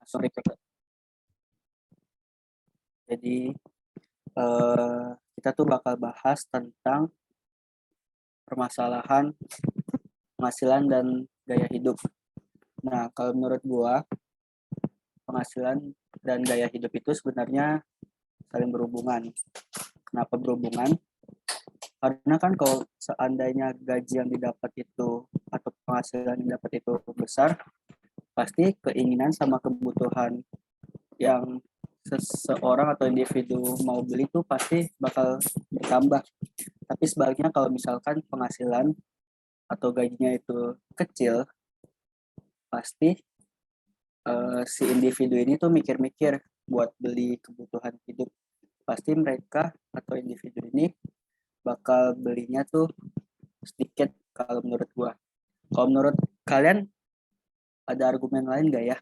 Sorry Kak. Jadi kita tuh bakal bahas tentang permasalahan penghasilan dan gaya hidup. Nah, kalau menurut gua, penghasilan dan gaya hidup itu sebenarnya saling berhubungan. Kenapa berhubungan? Karena kan kalau seandainya gaji yang didapat itu atau penghasilan yang didapat itu besar, pasti keinginan sama kebutuhan yang seseorang atau individu mau beli itu pasti bakal bertambah. Tapi sebaliknya kalau misalkan penghasilan atau gajinya itu kecil, pasti si individu ini tuh mikir-mikir buat beli kebutuhan hidup. Pasti mereka atau individu ini bakal belinya tuh sedikit kalau menurut gua. Kalau menurut kalian ada argumen lain gak ya?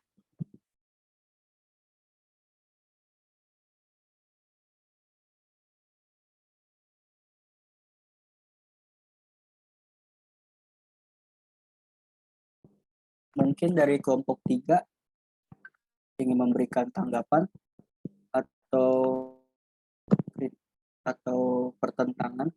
Mungkin dari kelompok 3 ingin memberikan tanggapan atau pertentangan.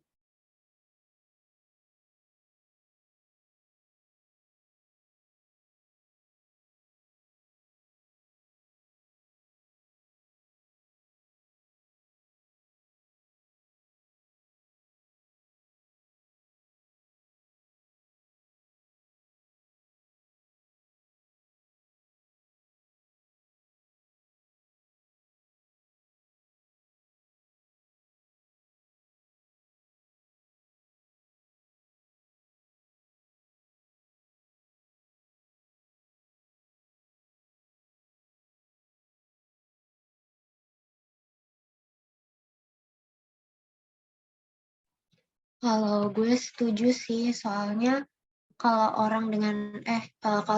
Kalau gue setuju sih, soalnya kalau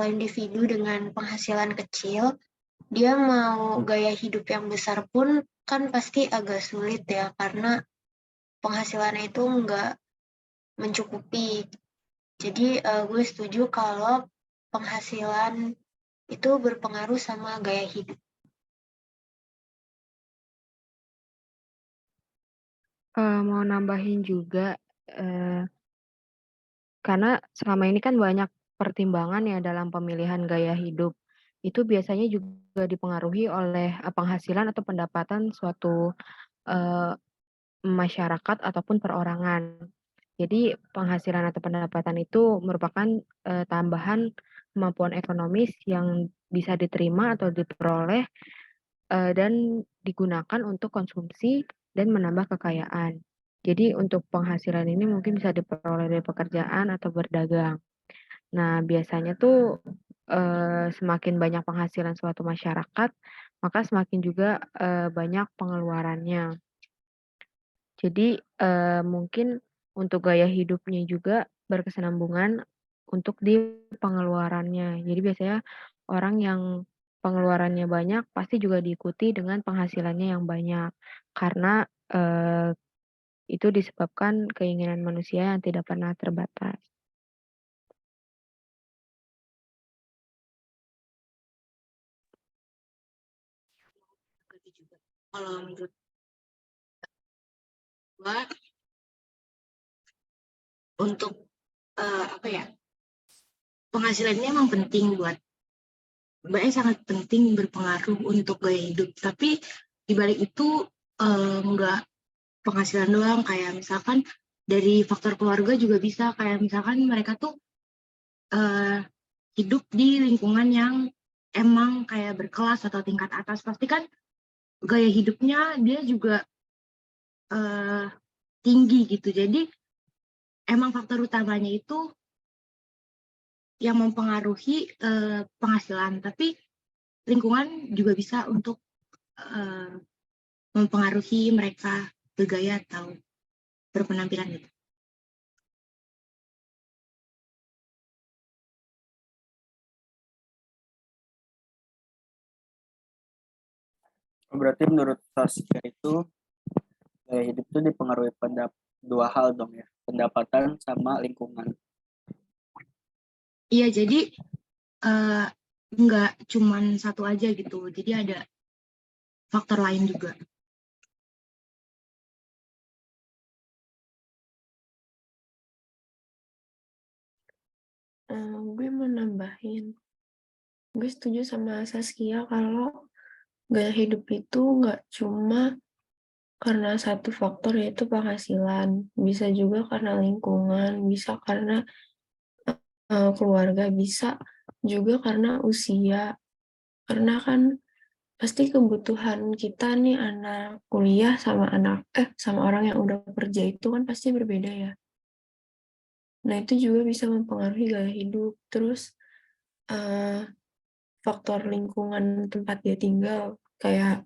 individu dengan penghasilan kecil, dia mau gaya hidup yang besar pun kan pasti agak sulit ya, karena penghasilannya itu nggak mencukupi. Jadi gue setuju kalau penghasilan itu berpengaruh sama gaya hidup. Mau nambahin juga, karena selama ini kan banyak pertimbangan ya dalam pemilihan gaya hidup. Itu biasanya juga dipengaruhi oleh penghasilan atau pendapatan suatu eh, masyarakat ataupun perorangan. Jadi penghasilan atau pendapatan itu merupakan tambahan kemampuan ekonomis yang bisa diterima atau diperoleh dan digunakan untuk konsumsi dan menambah kekayaan. Jadi untuk penghasilan ini mungkin bisa diperoleh dari pekerjaan atau berdagang. Nah, biasanya tuh semakin banyak penghasilan suatu masyarakat, maka semakin juga banyak pengeluarannya. Jadi mungkin untuk gaya hidupnya juga berkesinambungan untuk di pengeluarannya. Jadi biasanya orang yang pengeluarannya banyak pasti juga diikuti dengan penghasilannya yang banyak. Karena itu disebabkan keinginan manusia yang tidak pernah terbatas. Kalau menurut gue, untuk penghasilannya emang penting sangat penting, berpengaruh untuk gaya hidup. Tapi dibalik itu nggak penghasilan doang, kayak misalkan dari faktor keluarga juga bisa, kayak misalkan mereka tuh hidup di lingkungan yang emang kayak berkelas atau tingkat atas, pasti kan gaya hidupnya dia juga tinggi gitu. Jadi emang faktor utamanya itu yang mempengaruhi penghasilan, tapi lingkungan juga bisa untuk mempengaruhi mereka bergaya atau berpenampilan gitu. Berarti menurut Saskia itu gaya hidup itu dipengaruhi dua hal dong ya, pendapatan sama lingkungan. Iya, jadi nggak cuman satu aja gitu. Jadi ada faktor lain juga. Gue mau nambahin, gue setuju sama Saskia kalau gaya hidup itu nggak cuma karena satu faktor yaitu penghasilan, bisa juga karena lingkungan, bisa karena keluarga, bisa juga karena usia. Karena kan pasti kebutuhan kita nih anak kuliah sama orang yang udah kerja itu kan pasti berbeda ya. Nah, itu juga bisa mempengaruhi gaya hidup. Terus faktor lingkungan tempat dia tinggal, kayak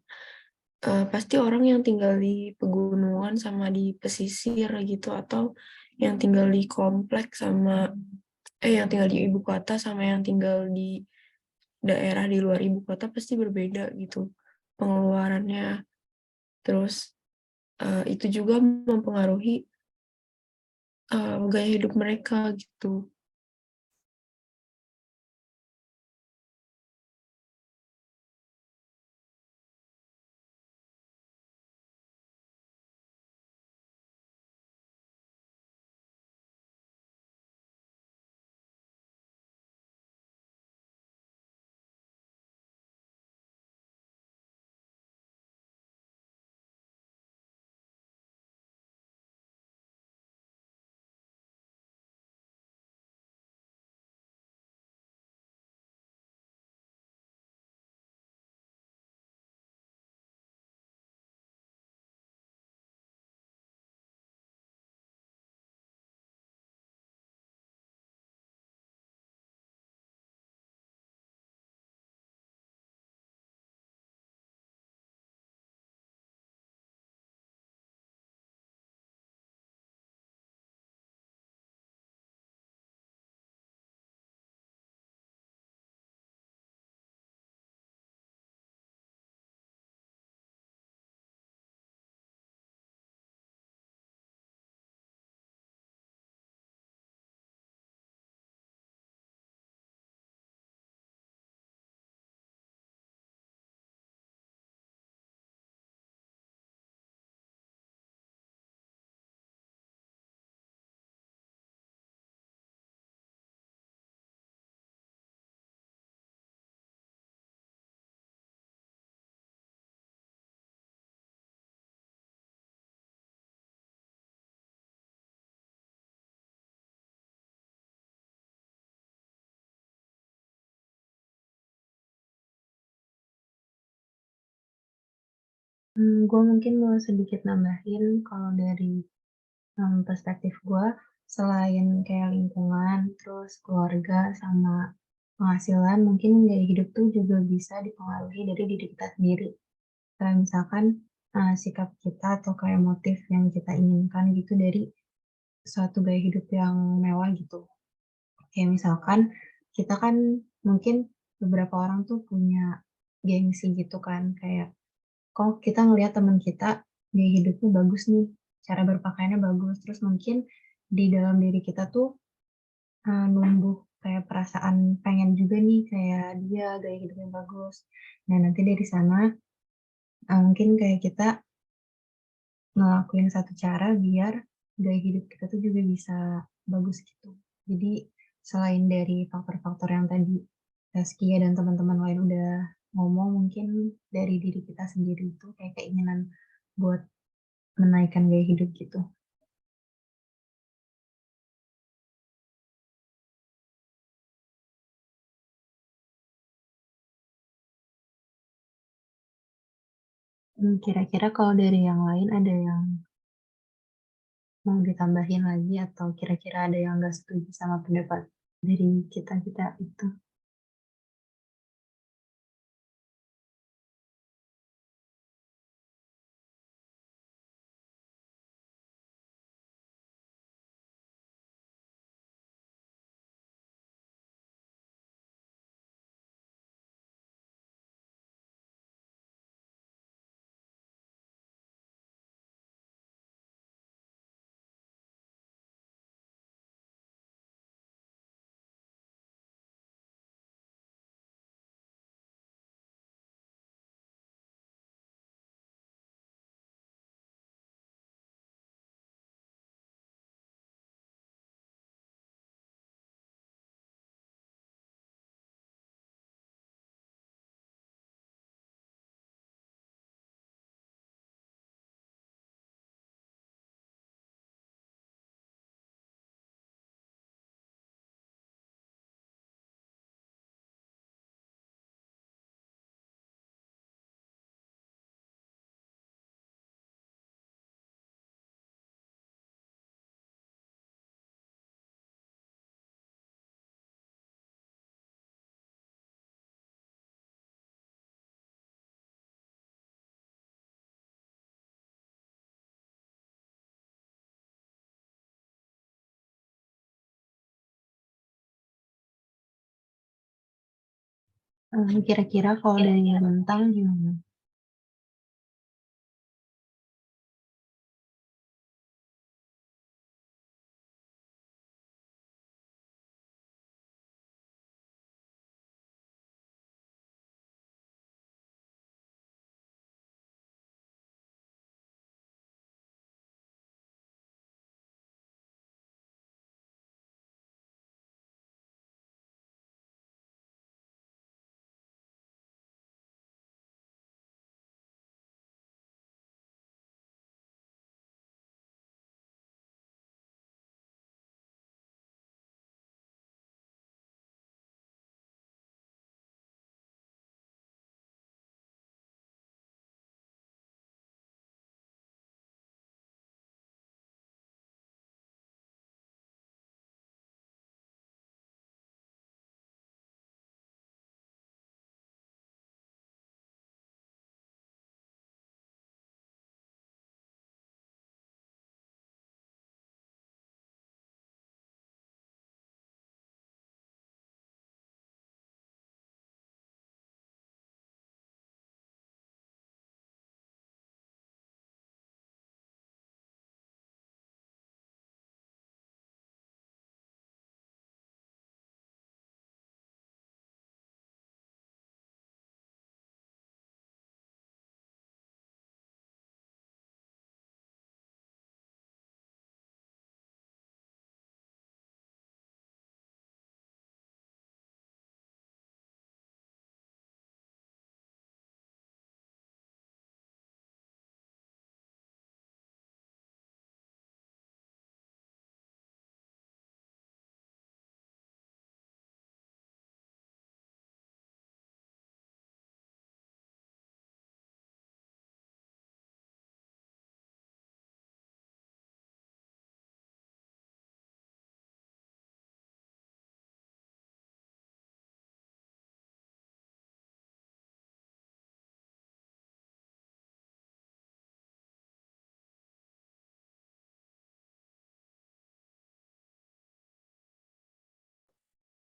pasti orang yang tinggal di pegunungan sama di pesisir gitu, atau yang tinggal di kompleks yang tinggal di ibu kota sama yang tinggal di daerah di luar ibu kota pasti berbeda gitu pengeluarannya. Terus itu juga mempengaruhi gaya hidup mereka gitu. Gue mungkin mau sedikit nambahin kalau dari perspektif gue, selain kayak lingkungan, terus keluarga sama penghasilan, mungkin gaya hidup tuh juga bisa dipengaruhi dari diri kita sendiri. Kayak misalkan sikap kita atau kayak motif yang kita inginkan gitu dari suatu gaya hidup yang mewah gitu. Kayak misalkan kita kan mungkin beberapa orang tuh punya gengsi gitu kan, kayak kok kita ngelihat teman kita gaya hidupnya bagus nih, cara berpakaiannya bagus, terus mungkin di dalam diri kita tuh numbuh kayak perasaan pengen juga nih kayak dia gaya hidupnya bagus. Nah nanti dari sana mungkin kayak kita ngelakuin satu cara biar gaya hidup kita tuh juga bisa bagus gitu. Jadi selain dari faktor-faktor yang tadi Zaskia dan teman-teman lain udah ngomong, mungkin dari diri kita sendiri itu kayak keinginan buat menaikkan gaya hidup gitu. Kira-kira kalau dari yang lain ada yang mau ditambahin lagi atau kira-kira ada yang nggak setuju sama pendapat dari kita-kita itu? Kira-kira kalau dari Bentang gimana?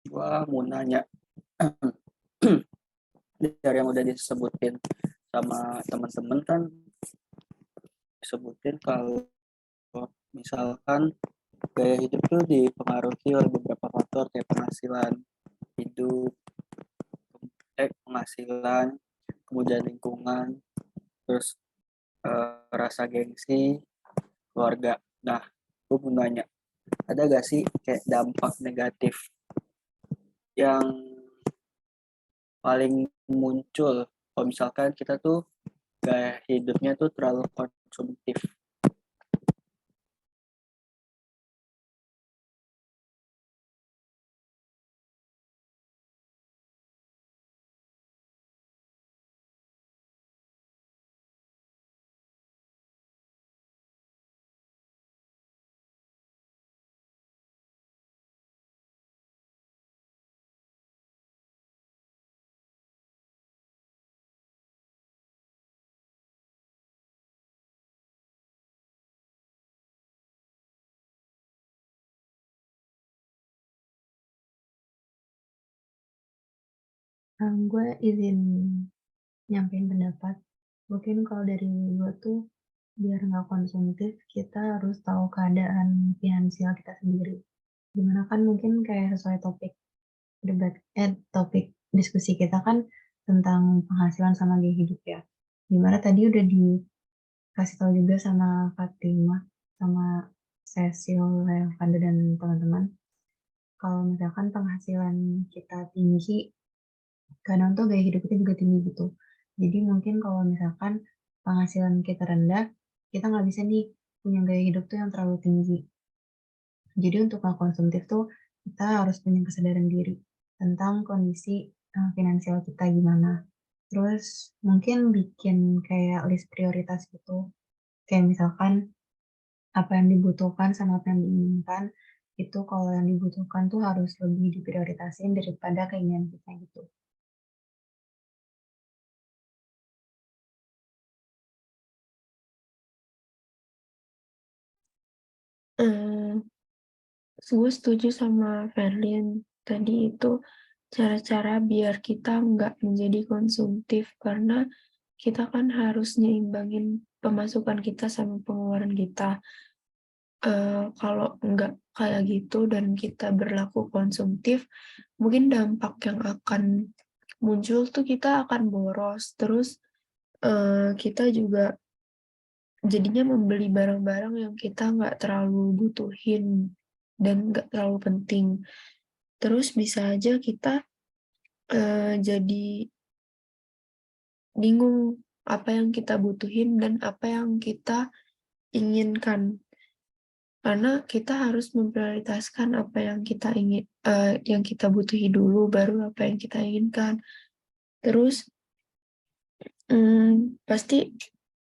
Gua mau nanya dari yang udah disebutin sama teman-teman kan, disebutin kalau misalkan gaya hidup tuh dipengaruhi oleh beberapa faktor kayak hidup, penghasilan, kemudian lingkungan, terus rasa gengsi, keluarga. Nah, gue mau nanya, ada gak sih kayak dampak negatif yang paling muncul kalau misalkan kita tuh gaya hidupnya tuh terlalu konsumtif? Gue izin nyampein pendapat. Mungkin kalau dari gue tuh biar nggak konsumtif, kita harus tahu keadaan finansial kita sendiri. Dimana kan mungkin kayak sesuai topik diskusi kita kan tentang penghasilan sama gaya hidup ya. Dimana tadi udah dikasih tahu juga sama Fatima, sama Cecil, Levanda, dan teman-teman. Kalau misalkan penghasilan kita tinggi, kadang tuh gaya hidup kita juga tinggi gitu. Jadi mungkin kalau misalkan penghasilan kita rendah, kita nggak bisa nih punya gaya hidup tuh yang terlalu tinggi. Jadi untuk nggak konsumtif tuh kita harus punya kesadaran diri tentang kondisi finansial kita gimana. Terus mungkin bikin kayak list prioritas gitu. Kayak misalkan apa yang dibutuhkan sama apa yang diinginkan, itu kalau yang dibutuhkan tuh harus lebih diprioritasin daripada keinginan kita gitu. Eh, gue setuju sama Ferlin tadi itu, cara-cara biar kita nggak menjadi konsumtif, karena kita kan harus nyimbangin pemasukan kita sama pengeluaran kita. Kalau nggak kayak gitu dan kita berlaku konsumtif, mungkin dampak yang akan muncul tuh kita akan boros, terus kita juga jadinya membeli barang-barang yang kita nggak terlalu butuhin dan nggak terlalu penting. Terus bisa aja kita jadi bingung apa yang kita butuhin dan apa yang kita inginkan. Karena kita harus memprioritaskan apa yang kita yang kita butuhi dulu, baru apa yang kita inginkan. Terus, pasti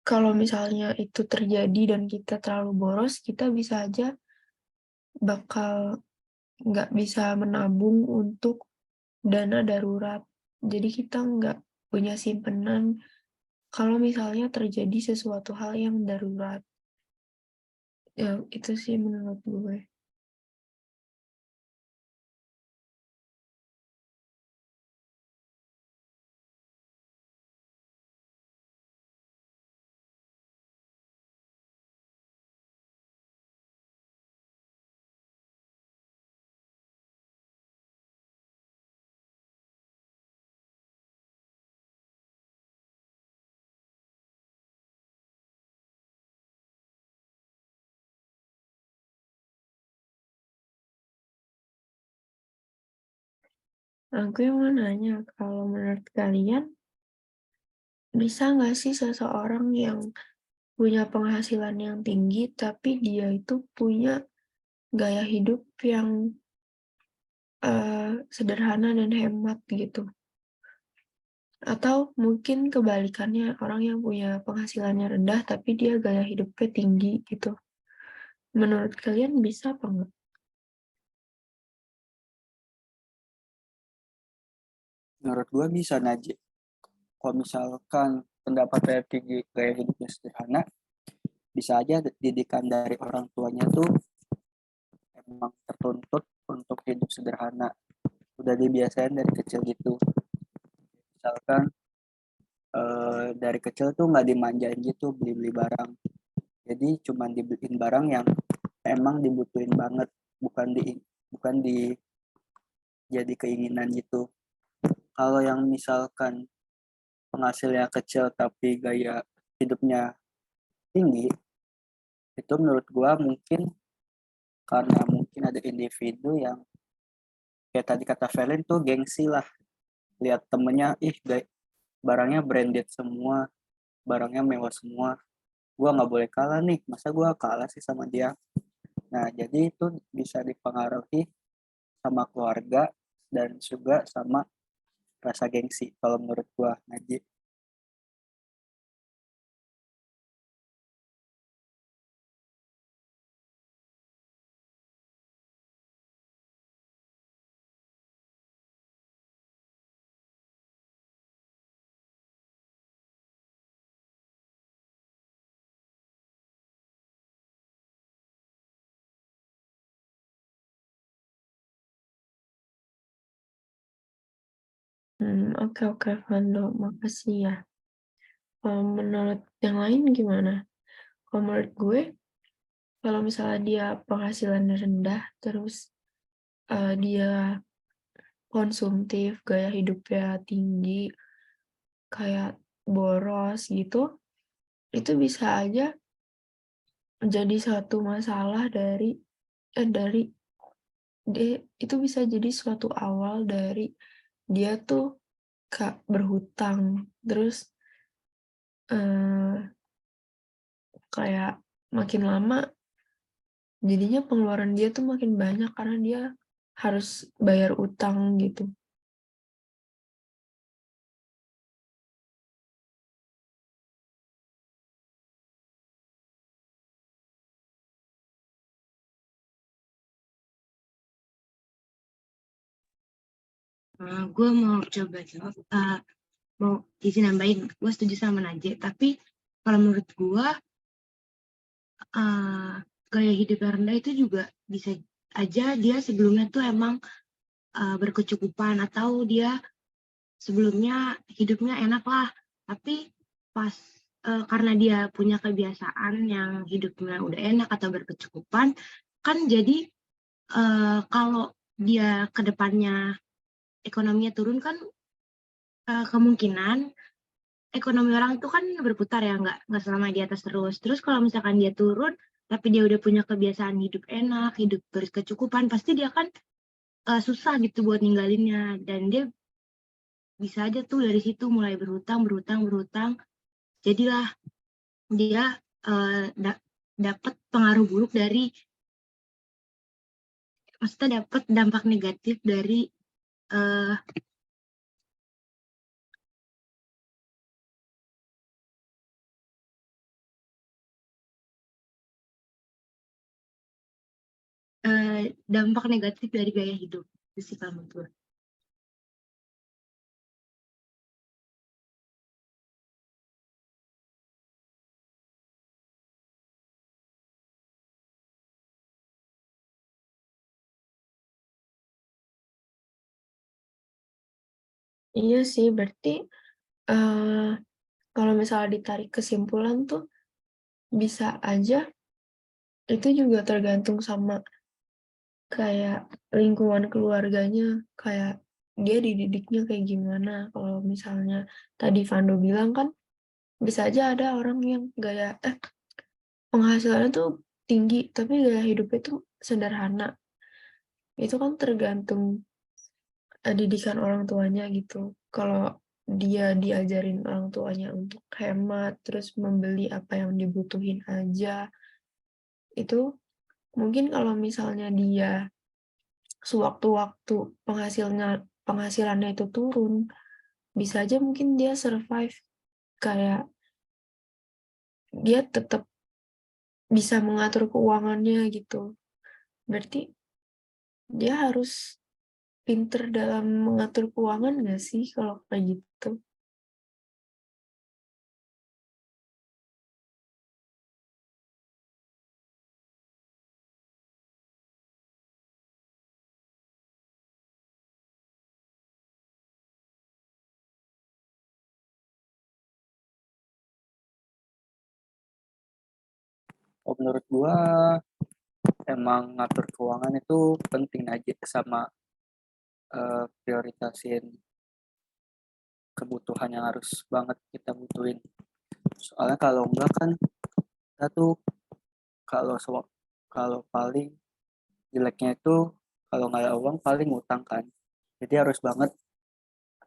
kalau misalnya itu terjadi dan kita terlalu boros, kita bisa aja bakal nggak bisa menabung untuk dana darurat. Jadi kita nggak punya simpenan kalau misalnya terjadi sesuatu hal yang darurat. Ya, itu sih menurut gue. Aku yang mau nanya, kalau menurut kalian, bisa nggak sih seseorang yang punya penghasilan yang tinggi, tapi dia itu punya gaya hidup yang sederhana dan hemat gitu? Atau mungkin kebalikannya, orang yang punya penghasilannya rendah, tapi dia gaya hidupnya tinggi gitu. Menurut kalian bisa apa enggak? Menurut gue bisa, Najib. Kalau misalkan pendapatnya tinggi, gaya hidupnya sederhana, bisa aja didikan dari orang tuanya tuh emang tertuntut untuk hidup sederhana. Udah dibiasain dari kecil gitu. Misalkan dari kecil tuh nggak dimanjain gitu beli-beli barang. Jadi cuman dibeliin barang yang emang dibutuhin banget, bukan di jadi keinginan gitu. Kalau yang misalkan penghasilnya kecil tapi gaya hidupnya tinggi, itu menurut gua mungkin karena mungkin ada individu yang kayak tadi kata Felin tuh gengsi lah, lihat temennya barangnya branded semua, barangnya mewah semua, gua nggak boleh kalah nih, masa gua kalah sih sama dia. Nah jadi itu bisa dipengaruhi sama keluarga dan juga sama rasa gengsi kalau menurut gua, Najib. Oke, Fando, makasih ya. Menurut yang lain gimana? Kalau menurut gue, kalau misalnya dia penghasilannya rendah, terus dia konsumtif, gaya hidupnya tinggi, kayak boros gitu, itu bisa aja menjadi satu masalah dari itu bisa jadi suatu awal dari dia tuh berhutang, terus eh, kayak makin lama jadinya pengeluaran dia tuh makin banyak karena dia harus bayar utang gitu. Gue mau coba jawab, mau izin nambahin, gue setuju sama Najib, tapi kalau menurut gue gaya hidup yang rendah itu juga bisa aja dia sebelumnya tuh emang berkecukupan, atau dia sebelumnya hidupnya enak lah, tapi pas karena dia punya kebiasaan yang hidupnya udah enak atau berkecukupan, kan jadi kalau dia ke depannya ekonominya turun kan kemungkinan ekonomi orang tuh kan berputar ya, nggak selama di atas terus. Terus kalau misalkan dia turun, tapi dia udah punya kebiasaan hidup enak, hidup berkecukupan, pasti dia kan susah gitu buat ninggalinnya. Dan dia bisa aja tuh dari situ mulai berhutang. Jadilah dia dapat pengaruh buruk dari, maksudnya dapat dampak negatif dari dampak negatif dari gaya hidup. Itu sih kalau menurut gue. Iya sih, berarti kalau misalnya ditarik kesimpulan tuh bisa aja itu juga tergantung sama kayak lingkungan keluarganya, kayak dia dididiknya kayak gimana. Kalau misalnya tadi Vando bilang kan bisa aja ada orang yang penghasilannya tuh tinggi tapi gaya hidupnya tuh sederhana. Itu kan tergantung didikan orang tuanya gitu. Kalau dia diajarin orang tuanya untuk hemat, terus membeli apa yang dibutuhin aja, itu mungkin kalau misalnya dia sewaktu-waktu penghasilannya itu turun, bisa aja mungkin dia survive, kayak dia tetap bisa mengatur keuangannya gitu. Berarti dia harus pinter dalam mengatur keuangan nggak sih kalau kayak gitu? Menurut gua emang ngatur keuangan itu penting aja, sama prioritasin kebutuhan yang harus banget kita butuhin. Soalnya kalau enggak kan kita tuh kalau kalau paling jeleknya itu kalau nggak ada uang paling ngutang kan. Jadi harus banget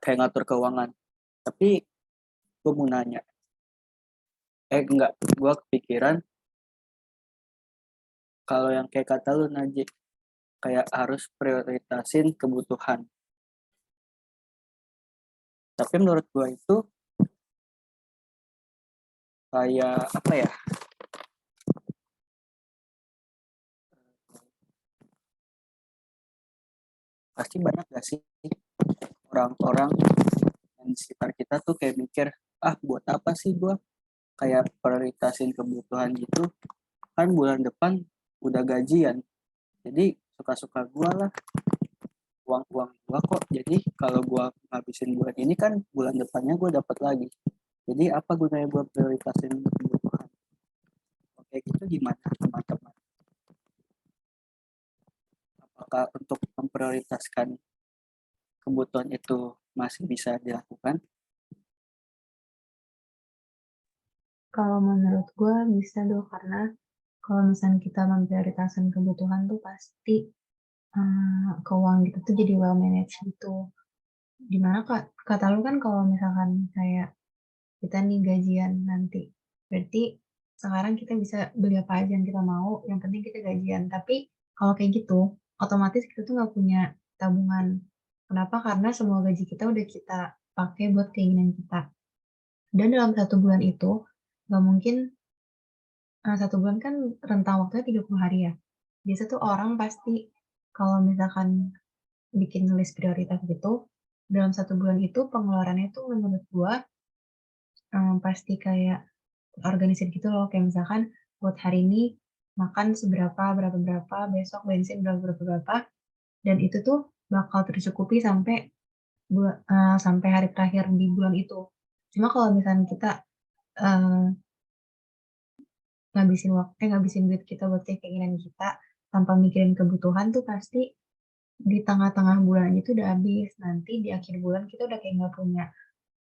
kayak ngatur keuangan. Tapi gue mau nanya, enggak, gue kepikiran kalau yang kayak kata lu Najib, kayak harus prioritasin kebutuhan. Tapi menurut gue itu kayak apa ya? Pasti banyak gak sih orang-orang yang di sekitar kita tuh kayak mikir, buat apa sih gue kayak prioritasin kebutuhan gitu, kan bulan depan udah gajian, jadi suka-suka gue lah, uang gue kok, jadi kalau gue ngabisin bulan ini kan bulan depannya gue dapat lagi, jadi apa gunanya gue prioritasin kebutuhan? Oke, gitu gimana teman-teman? Apakah untuk memprioritaskan kebutuhan itu masih bisa dilakukan? Kalau menurut gue bisa dong, karena kalau misalnya kita memprioritaskan kebutuhan tuh pasti keuangan kita tuh jadi well managed gitu. Dimana kata lu kan kalau misalkan kayak kita nih gajian nanti, berarti sekarang kita bisa beli apa aja yang kita mau, yang penting kita gajian. Tapi kalau kayak gitu, otomatis kita tuh nggak punya tabungan. Kenapa? Karena semua gaji kita udah kita pakai buat keinginan kita. Dan dalam 1 bulan itu, nggak mungkin 1 bulan kan rentang waktunya 30 hari ya. Biasa tuh orang pasti kalau misalkan bikin list prioritas gitu, dalam 1 bulan itu pengeluarannya tuh menurut gua pasti kayak organisir gitu loh. Kayak misalkan buat hari ini makan seberapa, berapa, besok bensin berapa, dan itu tuh bakal tercukupi sampai hari terakhir di bulan itu. Cuma kalau misalnya kita eh, ngabisin duit kita buat kayak keinginan kita tanpa mikirin kebutuhan tuh pasti di tengah-tengah bulan itu udah habis. Nanti di akhir bulan kita udah kayak nggak punya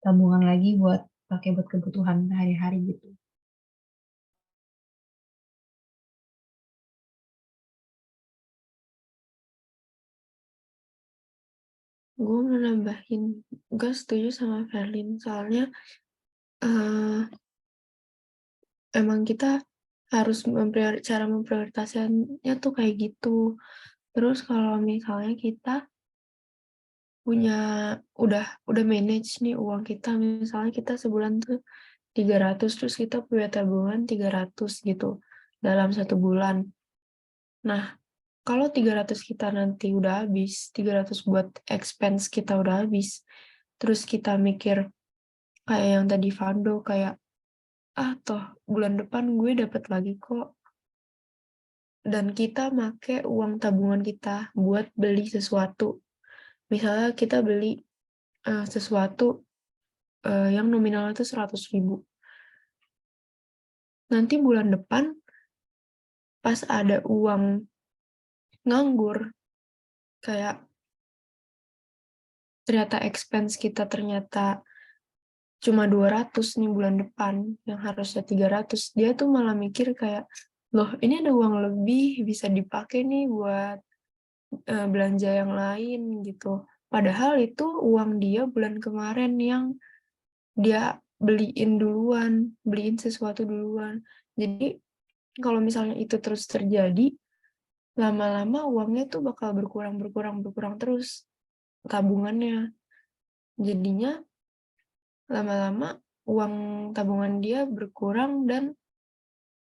tabungan lagi buat pakai buat kebutuhan sehari-hari gitu. Gue mau nambahin, gue setuju sama Verlin, soalnya emang kita harus cara memprioritaskannya tuh kayak gitu. Terus kalau misalnya kita punya udah manage nih uang kita, misalnya kita sebulan tuh 300, terus kita punya tabungan 300 gitu dalam 1 bulan. Nah, kalau 300 kita nanti udah habis, 300 buat expense kita udah habis, terus kita mikir kayak yang tadi Vando, kayak toh bulan depan gue dapet lagi kok. Dan kita make uang tabungan kita buat beli sesuatu. Misalnya kita beli sesuatu yang nominalnya itu 100.000. Nanti bulan depan pas ada uang nganggur, kayak ternyata expense kita ternyata cuma 200 nih bulan depan, yang harusnya 300, dia tuh malah mikir kayak, loh ini ada uang lebih, bisa dipakai nih buat belanja yang lain gitu. Padahal itu uang dia bulan kemarin yang dia beliin sesuatu duluan. Jadi kalau misalnya itu terus terjadi, lama-lama uangnya tuh bakal berkurang terus tabungannya. Jadinya lama-lama uang tabungan dia berkurang dan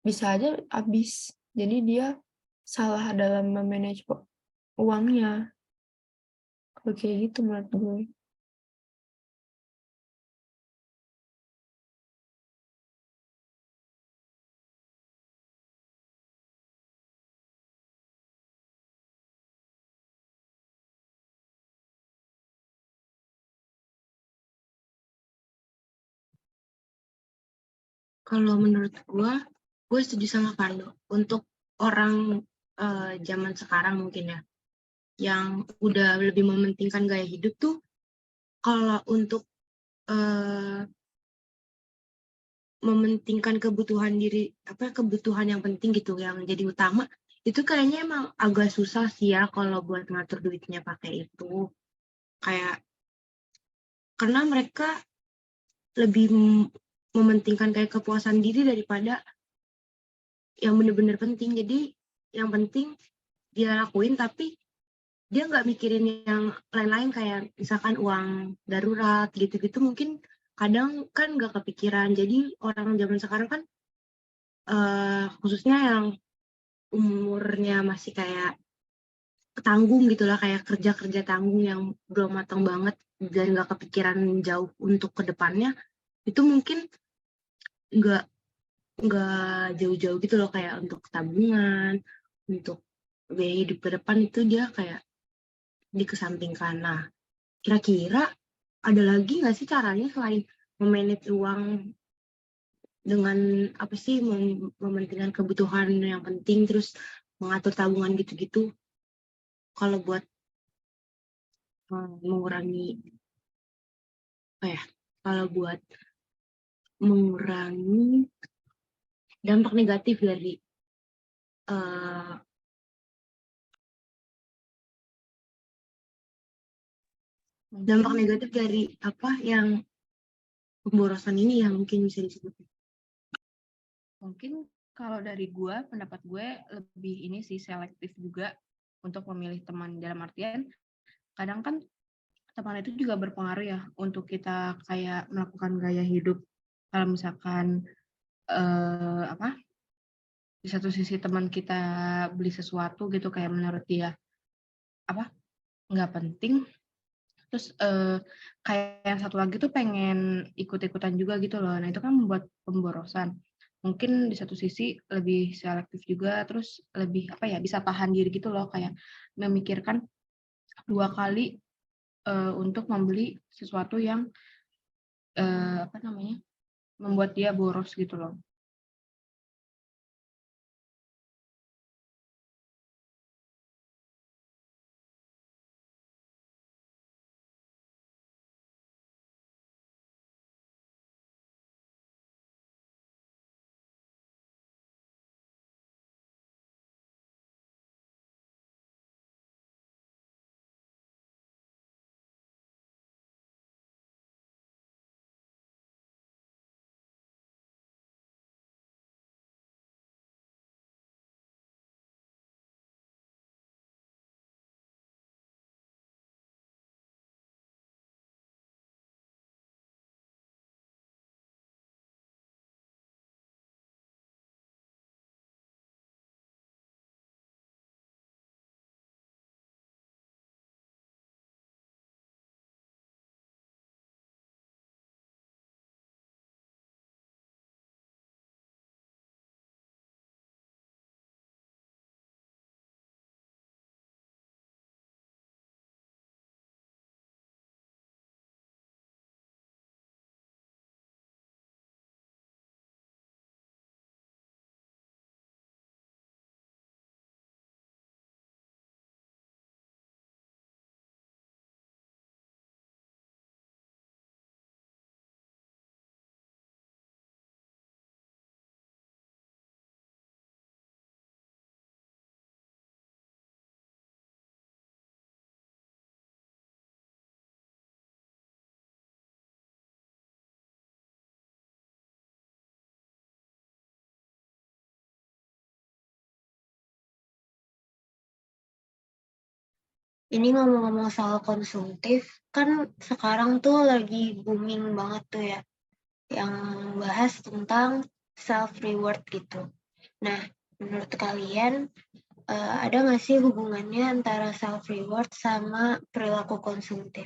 bisa aja habis. Jadi dia salah dalam memanage uangnya. Kalau kayak gitu menurut gue. Kalau menurut gue setuju sama Vando. Untuk orang zaman sekarang mungkin ya, yang udah lebih mementingkan gaya hidup tuh, kalau untuk mementingkan kebutuhan yang penting gitu, yang jadi utama, itu kayaknya emang agak susah sih ya kalau buat ngatur duitnya pakai itu. Kayak, karena mereka lebih mementingkan kayak kepuasan diri daripada yang bener-bener penting. Jadi yang penting dia lakuin, tapi dia nggak mikirin yang lain-lain, kayak misalkan uang darurat gitu-gitu, mungkin kadang kan nggak kepikiran. Jadi orang zaman sekarang kan khususnya yang umurnya masih kayak tanggung gitu lah, kayak kerja tanggung yang belum matang banget dan nggak kepikiran jauh untuk ke depannya, itu mungkin nggak jauh-jauh gitu loh, kayak untuk tabungan, untuk biaya hidup ke depan itu dia kayak dikesampingkan. Nah, kira-kira ada lagi nggak sih caranya selain memanage uang dengan apa sih, mementingkan kebutuhan yang penting, terus mengatur tabungan gitu-gitu, kalau buat mengurangi kalau buat mengurangi dampak negatif dari apa yang pemborosan ini, yang mungkin bisa disebut. Mungkin kalau dari gue, pendapat gue lebih ini sih selektif juga untuk memilih teman, dalam artian kadang kan teman itu juga berpengaruh ya untuk kita kayak melakukan gaya hidup. Kalau misalkan di satu sisi teman kita beli sesuatu gitu kayak menurut dia nggak penting, terus kayak yang satu lagi tuh pengen ikut-ikutan juga gitu loh. Nah itu kan membuat pemborosan. Mungkin di satu sisi lebih selektif juga, terus lebih bisa tahan diri gitu loh, kayak memikirkan 2 kali untuk membeli sesuatu yang membuat dia boros gitu loh. Ini ngomong-ngomong soal konsumtif, kan sekarang tuh lagi booming banget tuh ya, yang bahas tentang self reward gitu. Nah, menurut kalian ada nggak sih hubungannya antara self reward sama perilaku konsumtif?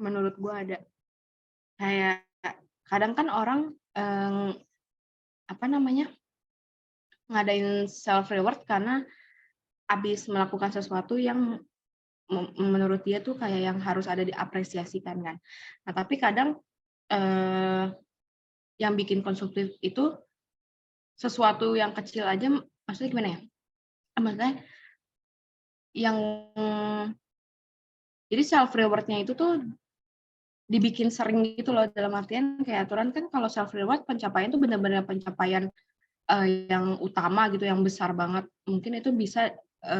Menurut gue ada. Kayak kadang kan orang ngadain self reward karena habis melakukan sesuatu yang menurut dia tuh kayak yang harus ada diapresiasikan kan. Nah, tapi kadang yang bikin konsumtif itu sesuatu yang kecil aja, maksudnya gimana ya? Maksudnya yang jadi self reward-nya itu tuh dibikin sering gitu loh, dalam artian kayak aturan kan kalau self reward pencapaian tuh benar-benar pencapaian yang utama gitu, yang besar banget. Mungkin itu bisa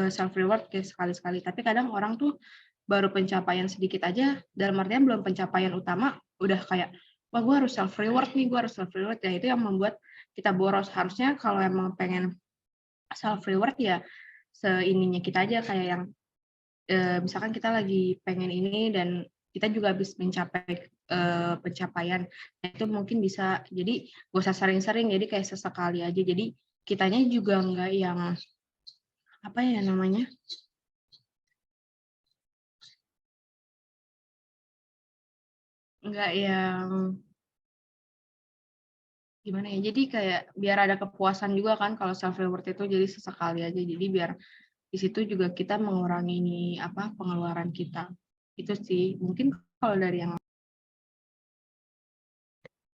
self reward kayak sekali-sekali, tapi kadang orang tuh baru pencapaian sedikit aja, dalam artian belum pencapaian utama udah kayak, wah gue harus self reward nih, gue harus self reward ya. Itu yang membuat kita boros. Harusnya kalau emang pengen self reward ya seininya kita aja, kayak yang misalkan kita lagi pengen ini dan kita juga habis mencapai pencapaian, nah itu mungkin bisa, jadi gak usah sering-sering, jadi kayak sesekali aja, jadi kitanya juga nggak yang apa ya namanya, nggak yang gimana ya, jadi kayak biar ada kepuasan juga kan kalau self reward itu, jadi sesekali aja, jadi biar di situ juga kita mengurangi pengeluaran kita. Itu sih mungkin kalau dari yang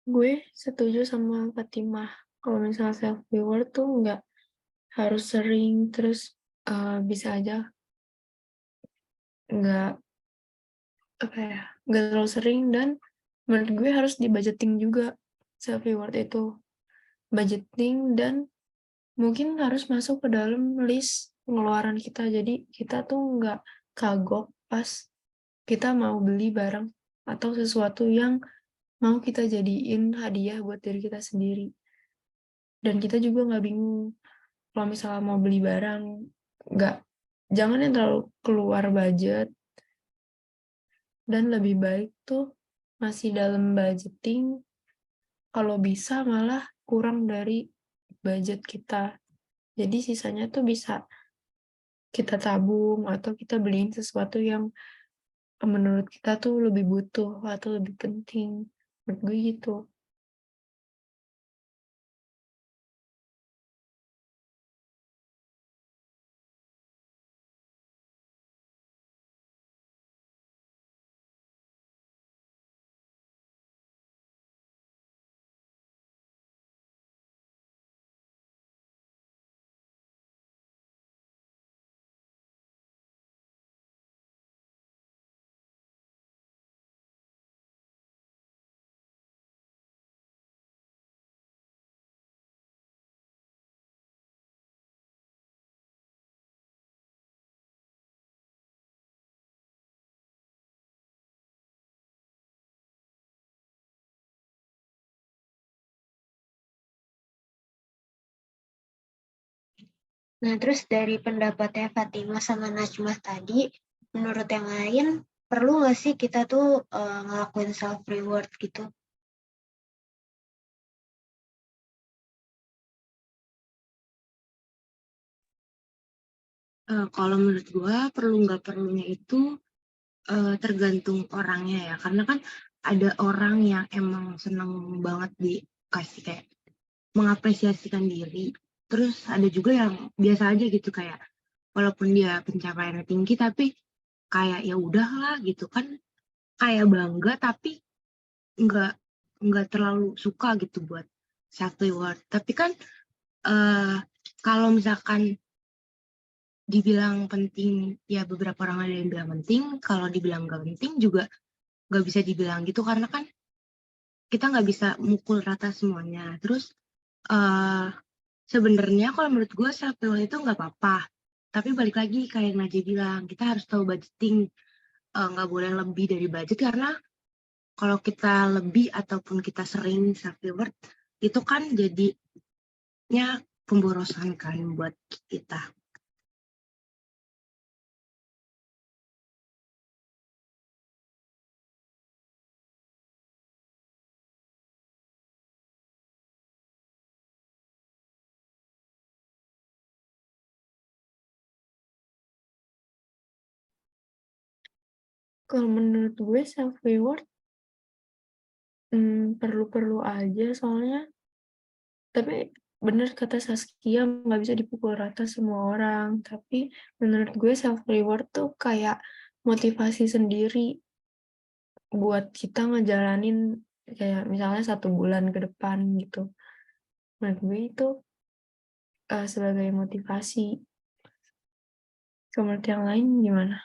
Gue setuju sama Fatimah. Kalau misalnya self reward tuh nggak harus sering, terus bisa aja nggak nggak terlalu sering, dan menurut gue harus di-budgeting juga self reward itu. Budgeting, dan mungkin harus masuk ke dalam list pengeluaran kita. Jadi kita tuh nggak kagok pas kita mau beli barang atau sesuatu yang mau kita jadiin hadiah buat diri kita sendiri. Dan kita juga nggak bingung kalau misalnya mau beli barang, jangan yang terlalu keluar budget, dan lebih baik tuh masih dalam budgeting, kalau bisa malah kurang dari budget kita. Jadi sisanya tuh bisa kita tabung atau kita beliin sesuatu yang menurut kita tuh lebih butuh atau lebih penting. Menurut gue gitu. Nah, terus dari pendapatnya Fatimah sama Najmah tadi, menurut yang lain, perlu nggak sih kita tuh ngelakuin self reward gitu? Kalau menurut gue perlu nggak perlunya itu tergantung orangnya ya. Karena kan ada orang yang emang seneng banget dikasih kayak mengapresiasikan diri. Terus ada juga yang biasa aja gitu kayak walaupun dia pencapaiannya tinggi tapi kayak ya udahlah gitu kan, kayak bangga tapi nggak nggak terlalu suka gitu buat self reward. Tapi kan eh kalau misalkan dibilang penting, ya beberapa orang ada yang bilang penting, kalau dibilang nggak penting juga nggak bisa dibilang gitu karena kan kita nggak bisa mukul rata semuanya. Terus eh sebenarnya kalau menurut gue self reward itu nggak apa-apa, tapi balik lagi kayak yang Najwa bilang, kita harus tahu budgeting. Nggak boleh lebih dari budget karena kalau kita lebih ataupun kita sering self reward itu kan jadinya pemborosan kan buat kita. Kalau menurut gue self reward perlu-perlu aja soalnya, tapi bener kata Saskia nggak bisa dipukul rata semua orang. Tapi menurut gue self reward tuh kayak motivasi sendiri buat kita ngejalanin kayak misalnya 1 bulan ke depan gitu. Menurut gue itu sebagai motivasi. Kalau menurut yang lain gimana?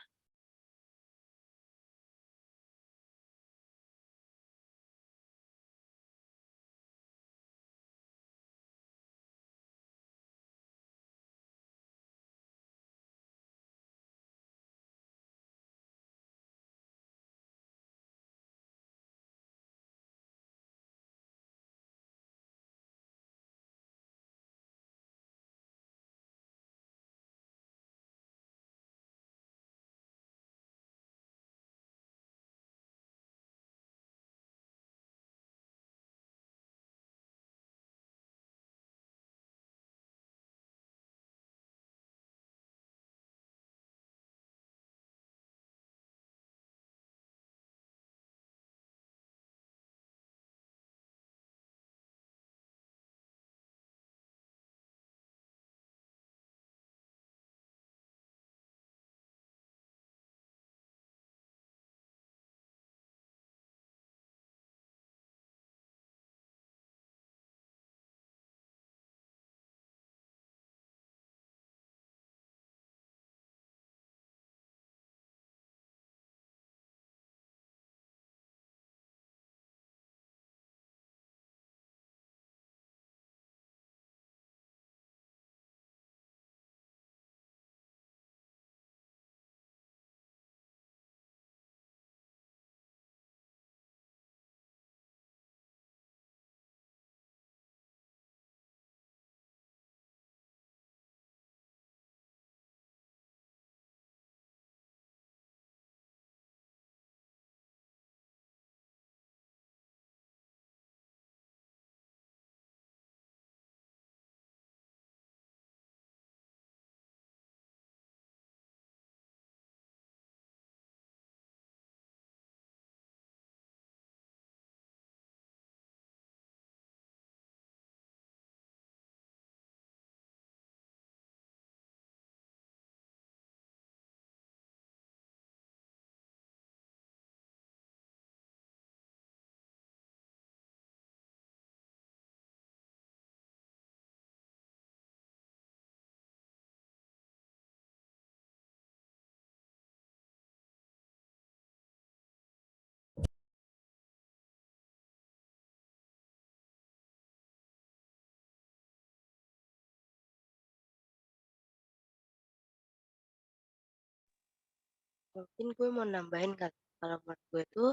Mungkin gue mau nambahin kan, kalau menurut gue tuh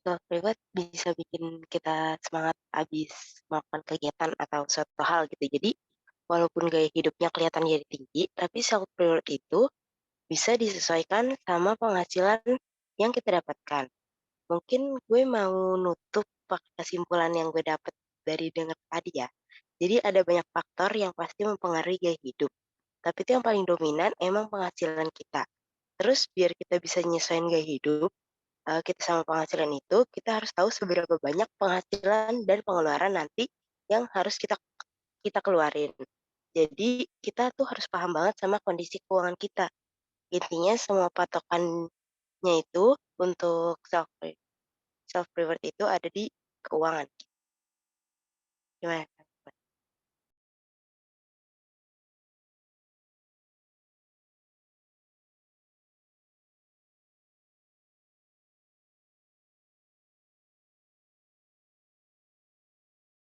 self reward bisa bikin kita semangat abis melakukan kegiatan atau suatu hal gitu. Jadi Walaupun gaya hidupnya kelihatan jadi tinggi, tapi self reward itu bisa disesuaikan sama penghasilan yang kita dapatkan. Mungkin gue mau nutup pakai kesimpulan yang gue dapat dari denger tadi ya. Jadi ada banyak faktor yang pasti mempengaruhi gaya hidup. Tapi itu yang paling dominan emang penghasilan kita. Terus biar kita bisa nyesuaiin gaya hidup kita sama penghasilan itu, kita harus tahu seberapa banyak penghasilan dan pengeluaran nanti yang harus kita kita keluarin. Jadi kita tuh harus paham banget sama kondisi keuangan kita. Intinya semua patokannya itu untuk self reward itu ada di keuangan. Gimana?